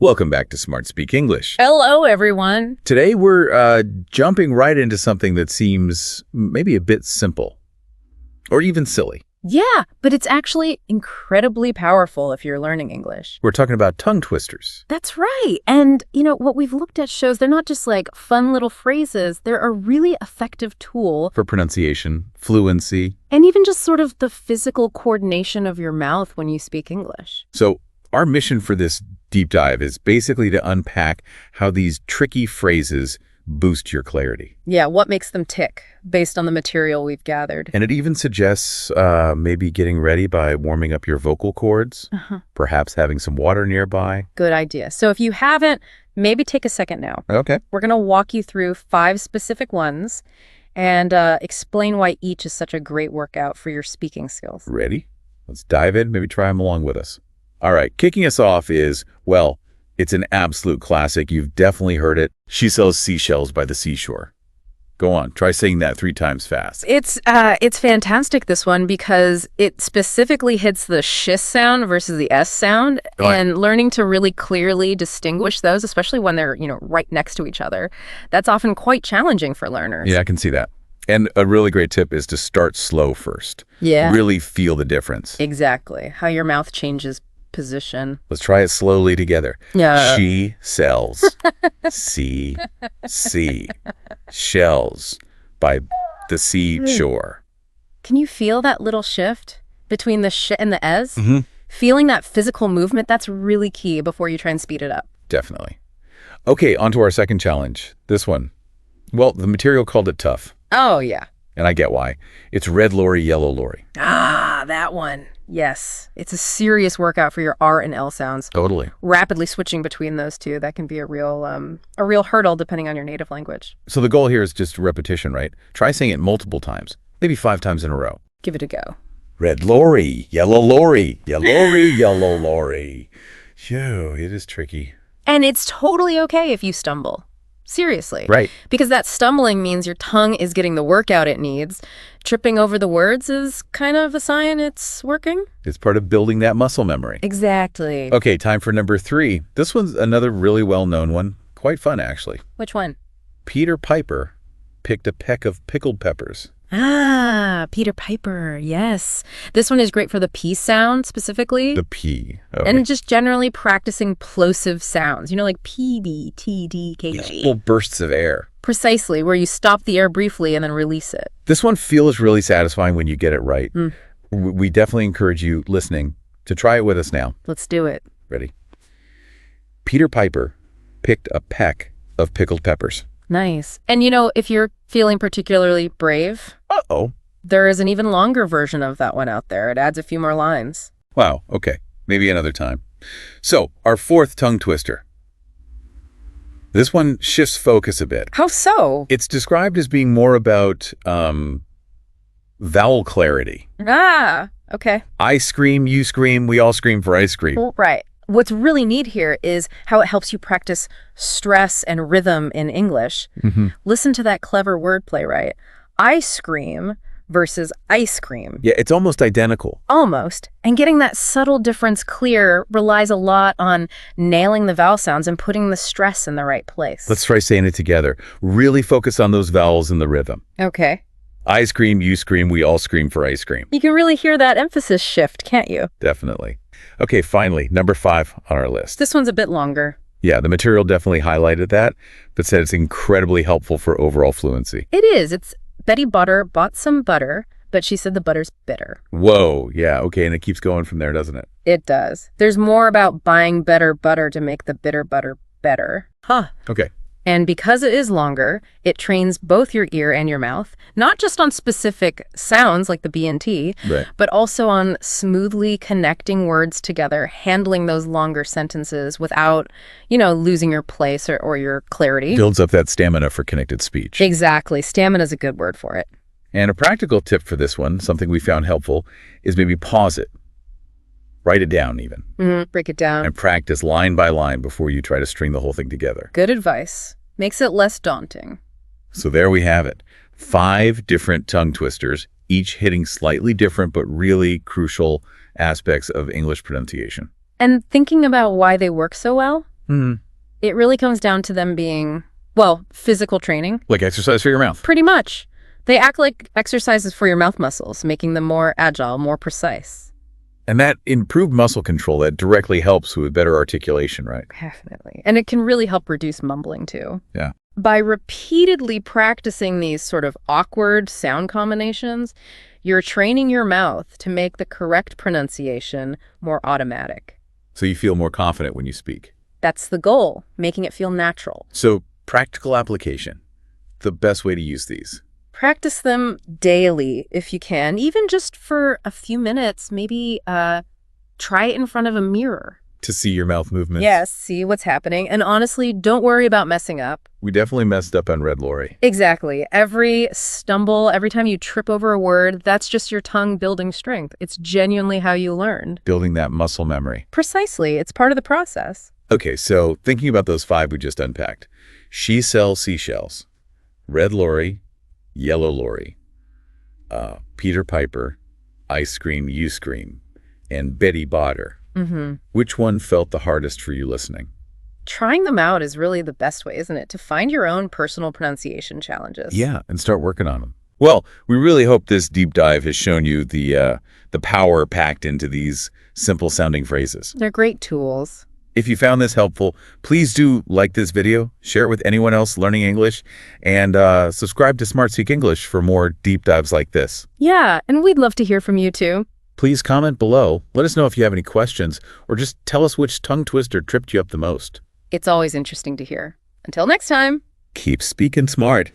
Welcome back to Smart Speak English. Hello, everyone. Today we're jumping right into something that seems maybe a bit simple or even silly. Yeah, but it's actually incredibly powerful if you're learning English. We're talking about tongue twisters. That's right. And, what we've looked at shows they're not just like fun little phrases. They're a really effective tool For pronunciation, fluency. and even just sort of the physical coordination of your mouth when you speak English. So our mission for this deep dive is basically to unpack how these tricky phrases boost your clarity. Yeah, what makes them tick based on the material we've gathered. And it even suggests maybe getting ready by warming up your vocal cords, perhaps having some water nearby. Good idea. So if you haven't, maybe take a second now. Okay. We're going to walk you through 5 specific ones and explain why each is such a great workout for your speaking skills. Ready? Let's dive in, maybe try them along with us. All right, kicking us off is, well, it's an absolute classic. You've definitely heard it. She sells seashells by the seashore. Go on, try saying that 3 times fast. It's fantastic, this one, because it specifically hits the sh sound versus the s sound, and learning to really clearly distinguish those, especially when they're, right next to each other, that's often quite challenging for learners. Yeah, I can see that. And a really great tip is to start slow first. Yeah. Really feel the difference. Exactly. How your mouth changes position. Let's try it slowly together. Yeah. She sells shells by the seashore. Can you feel that little shift between the sh and the s? Mm-hmm. Feeling that physical movement, that's really key before you try and speed it up. Definitely. Okay, on to our second challenge. This one. Well, the material called it tough. Oh, yeah. And I get why. It's red lorry, yellow lorry. Ah, that one. Yes. It's a serious workout for your R and L sounds. Totally. Rapidly switching between those two, that can be a real hurdle depending on your native language. So the goal here is just repetition, right? Try saying it multiple times, maybe 5 times in a row. Give it a go. Red lorry, yellow lorry, yellow lorry. Phew, it is tricky. And it's totally okay if you stumble. Seriously. Right. Because that stumbling means your tongue is getting the workout it needs. Tripping over the words is kind of a sign it's working. It's part of building that muscle memory. Exactly. Okay, time for number 3. This one's another really well-known one. Quite fun, actually. Which one? Peter Piper picked a peck of pickled peppers. Ah, Peter Piper, yes. This one is great for the P sound specifically. The P. Okay. And just generally practicing plosive sounds, like P, B, T, D, K, G. Little bursts of air. Precisely, where you stop the air briefly and then release it. This one feels really satisfying when you get it right. We definitely encourage you listening to try it with us now. Let's do it. Ready? Peter Piper picked a peck of pickled peppers. Nice. And if you're feeling particularly brave, Uh-oh. there is an even longer version of that one out there. It adds a few more lines. Wow, okay. Maybe another time. So, our 4th tongue twister. This one shifts focus a bit. How so? It's described as being more about vowel clarity. Ah, okay. I scream, you scream, we all scream for ice cream. Well, right. What's really neat here is how it helps you practice stress and rhythm in English. Listen to that clever wordplay, right? I scream versus ice cream. Yeah, it's almost identical. Almost. And getting that subtle difference clear relies a lot on nailing the vowel sounds and putting the stress in the right place. Let's try saying it together. Really focus on those vowels and the rhythm. Okay. I scream, you scream, we all scream for ice cream. You can really hear that emphasis shift, can't you? Definitely. Okay, finally, number 5 on our list. This one's a bit longer. Yeah, the material definitely highlighted that, but said it's incredibly helpful for overall fluency. It is. It's Betty Butter bought some butter, but she said the butter's bitter. Whoa, yeah, okay, and it keeps going from there, doesn't it? It does. There's more about buying better butter to make the bitter butter better. Huh. Okay. And because it is longer, it trains both your ear and your mouth, not just on specific sounds like the B and T, Right. but also on smoothly connecting words together, handling those longer sentences without, losing your place or your clarity. Builds up that stamina for connected speech. Exactly. Stamina is a good word for it. And a practical tip for this one, something we found helpful, is maybe pause it. Write it down even. Break it down. And practice line by line before you try to string the whole thing together. Good advice. Makes it less daunting. So there we have it. 5 different tongue twisters, each hitting slightly different but really crucial aspects of English pronunciation. And thinking about why they work so well, It really comes down to them being, well, physical training. Like exercise for your mouth. Pretty much. They act like exercises for your mouth muscles, making them more agile, more precise. And that improved muscle control, that directly helps with better articulation, right? Definitely. And it can really help reduce mumbling, too. Yeah. By repeatedly practicing these sort of awkward sound combinations, you're training your mouth to make the correct pronunciation more automatic. So you feel more confident when you speak. That's the goal, making it feel natural. So practical application, the best way to use these. Practice them daily if you can, even just for a few minutes. Maybe try it in front of a mirror. To see your mouth movements. Yes, see what's happening. And honestly, don't worry about messing up. We definitely messed up on Red Lorry. Exactly. Every stumble, every time you trip over a word, that's just your tongue building strength. It's genuinely how you learned. Building that muscle memory. Precisely. It's part of the process. Okay, so thinking about those 5 we just unpacked. She sells seashells. Red Lorry, Yellow Lorry, Peter Piper, I Scream, You Scream, and Betty Botter. Which one felt the hardest for you listening? Trying them out is really the best way, isn't it? To find your own personal pronunciation challenges. Yeah, and start working on them. Well, we really hope this deep dive has shown you the power packed into these simple-sounding phrases. They're great tools. If you found this helpful, please do like this video, share it with anyone else learning English, and subscribe to Smart Speak English for more deep dives like this. Yeah, and we'd love to hear from you too. Please comment below. Let us know if you have any questions, or just tell us which tongue twister tripped you up the most. It's always interesting to hear. Until next time. Keep speaking smart.